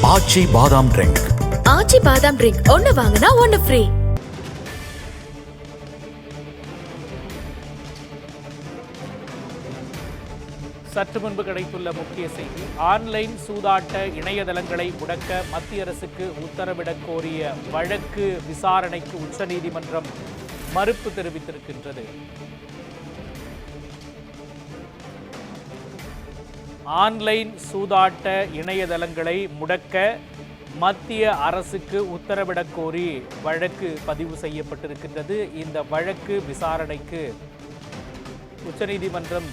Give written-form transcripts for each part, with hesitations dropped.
ஆச்சி பாதாம் ட்ரிங்க். ஆச்சி பாதாம் ட்ரிங்க் ஒன்னு வாங்கினா ஒன்னு ஃப்ரீ. சற்று முன்பு கிடைத்துள்ள முக்கிய செய்தி. ஆன்லைன் சூதாட்ட இணையதளங்களை முடக்க மத்திய அரசுக்கு உத்தரவிடக் கோரிய வழக்கு விசாரணைக்கு உச்சநீதிமன்றம் மறுப்பு தெரிவித்திருக்கின்றது. ஆன்லைன் சூதாட்ட இணையதளங்களை முடக்க மத்திய அரசுக்கு உத்தரவிடக் கோரி வழக்கு பதிவு செய்யப்பட்டிருக்கின்றது. இந்த வழக்கு விசாரணைக்கு உச்சநீதிமன்றம்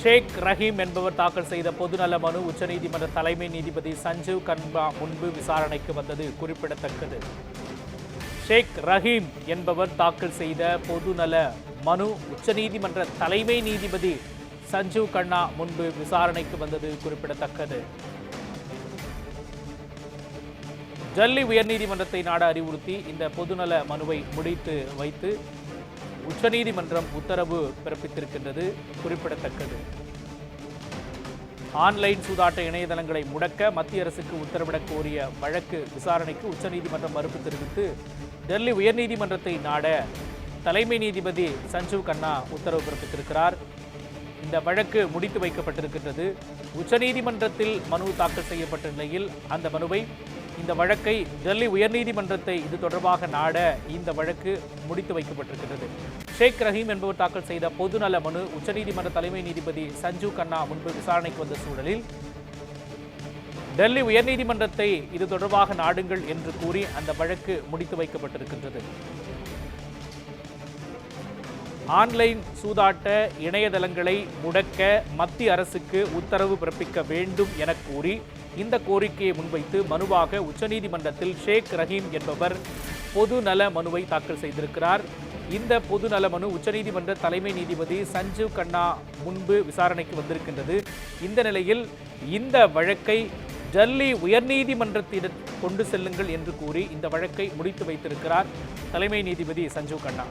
ஷேக் ரஹீம் என்பவர் தாக்கல் செய்த பொதுநல மனு உச்சநீதிமன்ற தலைமை நீதிபதி சஞ்சீவ் கன்ஹா முன்பு விசாரணைக்கு வந்தது குறிப்பிடத்தக்கது. ஷேக் ரஹீம் என்பவர் தாக்கல் செய்த பொதுநல மனு உச்சநீதிமன்ற தலைமை நீதிபதி சஞ்சீவ் கன்ஹா முன்பு விசாரணைக்கு வந்தது குறிப்பிடத்தக்கது. டெல்லி உயர்நீதிமன்றத்தை நாட அறிவுறுத்தி இந்த பொதுநல மனுவை முடித்து வைத்து உச்சநீதிமன்றம் உத்தரவு பிறப்பித்திருக்கின்றது குறிப்பிடத்தக்கது. ஆன்லைன் சூதாட்ட இணையதளங்களை முடக்க மத்திய அரசுக்கு உத்தரவிடக் கோரிய வழக்கு விசாரணைக்கு உச்சநீதிமன்றம் மறுப்பு தெரிவித்து டெல்லி உயர்நீதிமன்றத்தை நாட தலைமை நீதிபதி சஞ்சீவ் கன்ஹா உத்தரவு பிறப்பித்திருக்கிறார். இந்த வழக்கு முடித்து வைக்கப்பட்டிருக்கின்றது. உச்சநீதிமன்றத்தில் மனு தாக்கல் செய்யப்பட்ட நிலையில் அந்த மனுவை இந்த வழக்கை டெல்லி உயர்நீதிமன்றத்தை இது தொடர்பாக நாட இந்த வழக்கு முடித்து வைக்கப்பட்டிருக்கிறது. ஷேக் ரஹீம் என்பவர் தாக்கல் செய்த பொதுநல மனு உச்சநீதிமன்ற தலைமை நீதிபதி சஞ்சீவ் கன்ஹா முன்பு விசாரணைக்கு வந்த சூழலில் டெல்லி உயர்நீதிமன்றத்தை இது தொடர்பாக நாடுங்கள் என்று கூறி அந்த வழக்கு முடித்து வைக்கப்பட்டிருக்கின்றது. ஆன்லைன் சூதாட்ட இணையதளங்களை முடக்க மத்திய அரசுக்கு உத்தரவு பிறப்பிக்க வேண்டும் என கூறி இந்த கோரிக்கையை முன்வைத்து மனுவாக உச்சநீதிமன்றத்தில் ஷேக் ரஹீம் என்பவர் பொதுநல மனுவை தாக்கல் செய்திருக்கிறார். இந்த பொதுநல மனு உச்சநீதிமன்ற தலைமை நீதிபதி சஞ்சீவ் கன்ஹா முன்பு விசாரணைக்கு வந்திருக்கின்றது. இந்த நிலையில் இந்த வழக்கை டெல்லி உயர்நீதிமன்றத்திடம் கொண்டு செல்லுங்கள் என்று கூறி இந்த வழக்கை முடித்து வைத்திருக்கிறார் தலைமை நீதிபதி சஞ்சீவ் கன்ஹா.